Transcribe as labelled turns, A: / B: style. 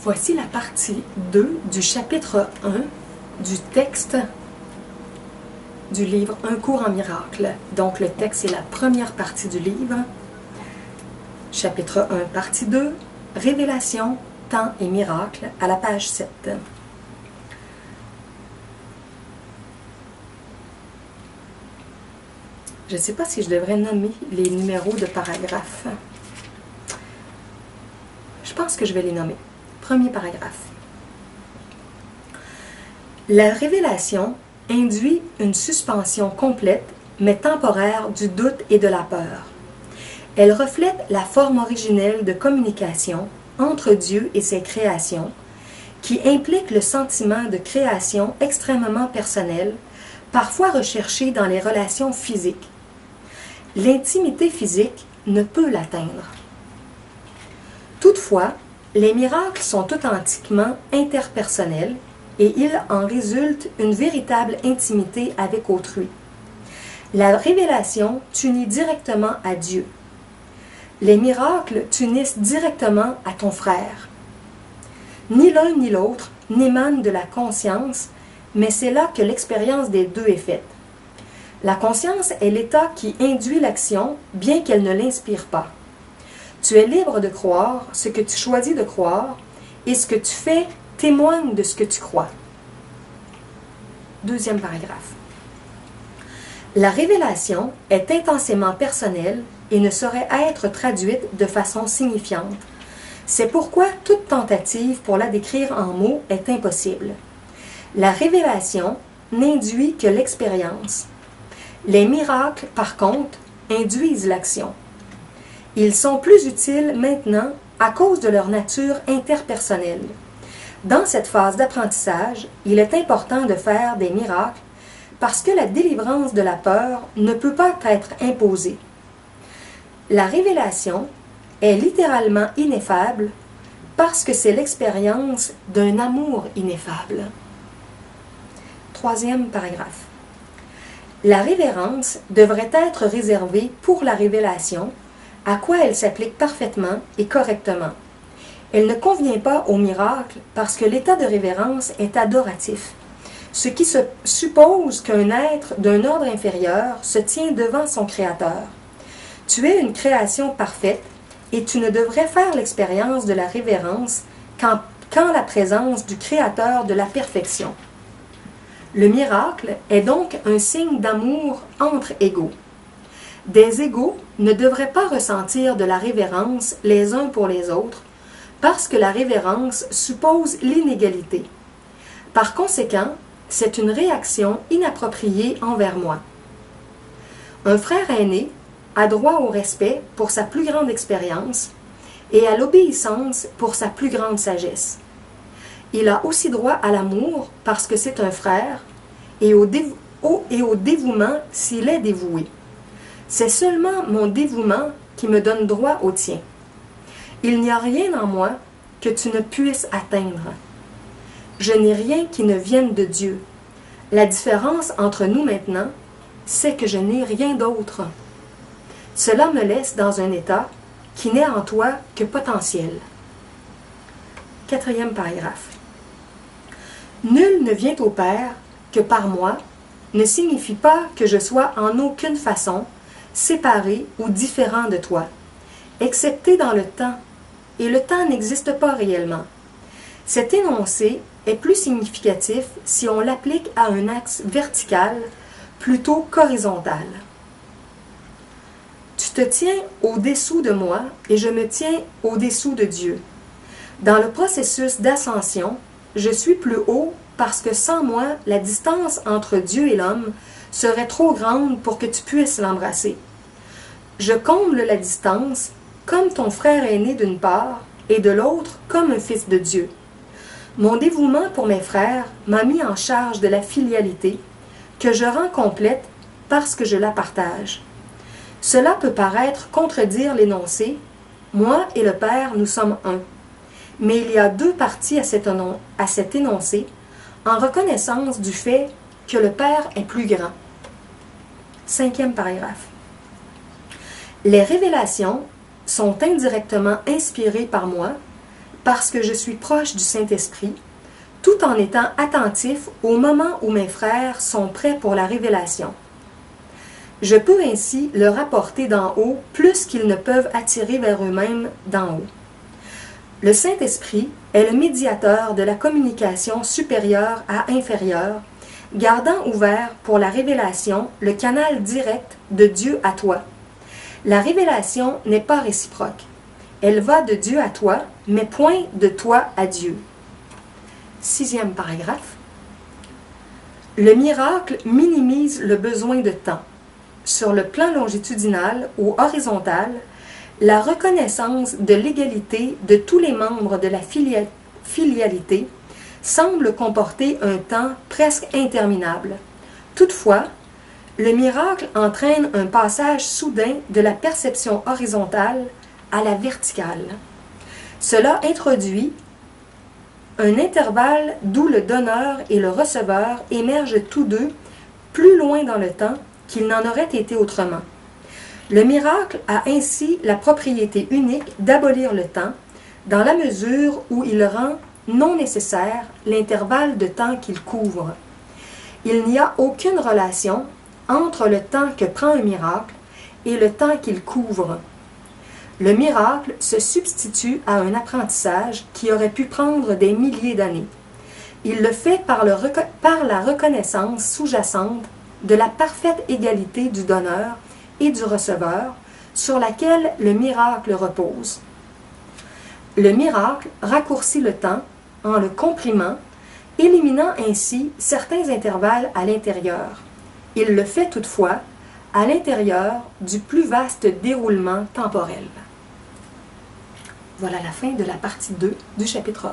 A: Voici la partie 2 du chapitre 1 du texte du livre Un cours en miracles. Donc le texte est la première partie du livre. Chapitre 1, partie 2, Révélation, temps et miracles, à la page 7. Je ne sais pas si je devrais nommer les numéros de paragraphes. Je pense que je vais les nommer. Premier paragraphe. La révélation induit une suspension complète, mais temporaire, du doute et de la peur. Elle reflète la forme originelle de communication entre Dieu et ses créations, qui implique le sentiment de création extrêmement personnel, parfois recherché dans les relations physiques. L'intimité physique ne peut l'atteindre. Toutefois, les miracles sont authentiquement interpersonnels et il en résulte une véritable intimité avec autrui. La révélation t'unit directement à Dieu. Les miracles t'unissent directement à ton frère. Ni l'un ni l'autre n'émanent de la conscience, mais c'est là que l'expérience des deux est faite. La conscience est l'état qui induit l'action, bien qu'elle ne l'inspire pas. Tu es libre de croire ce que tu choisis de croire, et ce que tu fais témoigne de ce que tu crois. Deuxième paragraphe. La révélation est intensément personnelle et ne saurait être traduite de façon signifiante. C'est pourquoi toute tentative pour la décrire en mots est impossible. La révélation n'induit que l'expérience. Les miracles, par contre, induisent l'action. Ils sont plus utiles maintenant à cause de leur nature interpersonnelle. Dans cette phase d'apprentissage, il est important de faire des miracles parce que la délivrance de la peur ne peut pas être imposée. La révélation est littéralement ineffable parce que c'est l'expérience d'un amour ineffable. Troisième paragraphe. La révérence devrait être réservée pour la révélation, à quoi elle s'applique parfaitement et correctement. Elle ne convient pas au miracle parce que l'état de révérence est adoratif, ce qui suppose qu'un être d'un ordre inférieur se tient devant son Créateur. Tu es une création parfaite et tu ne devrais faire l'expérience de la révérence qu'en la présence du Créateur de la perfection. Le miracle est donc un signe d'amour entre égaux. Des égaux ne devraient pas ressentir de la révérence les uns pour les autres, parce que la révérence suppose l'inégalité. Par conséquent, c'est une réaction inappropriée envers moi. Un frère aîné a droit au respect pour sa plus grande expérience et à l'obéissance pour sa plus grande sagesse. Il a aussi droit à l'amour parce que c'est un frère et au dévouement s'il est dévoué. C'est seulement mon dévouement qui me donne droit au tien. Il n'y a rien en moi que tu ne puisses atteindre. Je n'ai rien qui ne vienne de Dieu. La différence entre nous maintenant, c'est que je n'ai rien d'autre. Cela me laisse dans un état qui n'est en toi que potentiel. Quatrième paragraphe. Nul ne vient au Père que par moi ne signifie pas que je sois en aucune façon séparé ou différent de toi, excepté dans le temps, et le temps n'existe pas réellement. Cet énoncé est plus significatif si on l'applique à un axe vertical plutôt qu'horizontal. Tu te tiens au-dessous de moi et je me tiens au-dessous de Dieu. Dans le processus d'ascension, je suis plus haut parce que sans moi, la distance entre Dieu et l'homme serait trop grande pour que tu puisses l'embrasser. Je comble la distance comme ton frère aîné d'une part et de l'autre comme un fils de Dieu. Mon dévouement pour mes frères m'a mis en charge de la filialité que je rends complète parce que je la partage. Cela peut paraître contredire l'énoncé « Moi et le Père, nous sommes un ». Mais il y a deux parties à cet énoncé en reconnaissance du fait que le Père est plus grand. Cinquième paragraphe. Les révélations sont indirectement inspirées par moi parce que je suis proche du Saint-Esprit, tout en étant attentif au moment où mes frères sont prêts pour la révélation. Je peux ainsi leur apporter d'en haut plus qu'ils ne peuvent attirer vers eux-mêmes d'en haut. Le Saint-Esprit est le médiateur de la communication supérieure à inférieure, gardant ouvert pour la révélation le canal direct de Dieu à toi. La révélation n'est pas réciproque. Elle va de Dieu à toi, mais point de toi à Dieu. 6e paragraphe. Le miracle minimise le besoin de temps. Sur le plan longitudinal ou horizontal, la reconnaissance de l'égalité de tous les membres de la filialité semble comporter un temps presque interminable. Toutefois, le miracle entraîne un passage soudain de la perception horizontale à la verticale. Cela introduit un intervalle d'où le donneur et le receveur émergent tous deux plus loin dans le temps qu'il n'en aurait été autrement. Le miracle a ainsi la propriété unique d'abolir le temps, dans la mesure où il rend non nécessaire l'intervalle de temps qu'il couvre. Il n'y a aucune relation entre le temps que prend un miracle et le temps qu'il couvre. Le miracle se substitue à un apprentissage qui aurait pu prendre des milliers d'années. Il le fait par la reconnaissance sous-jacente de la parfaite égalité du donneur et du receveur sur laquelle le miracle repose. Le miracle raccourcit le temps en le comprimant, éliminant ainsi certains intervalles à l'intérieur. Il le fait toutefois à l'intérieur du plus vaste déroulement temporel. Voilà la fin de la partie 2 du chapitre 1.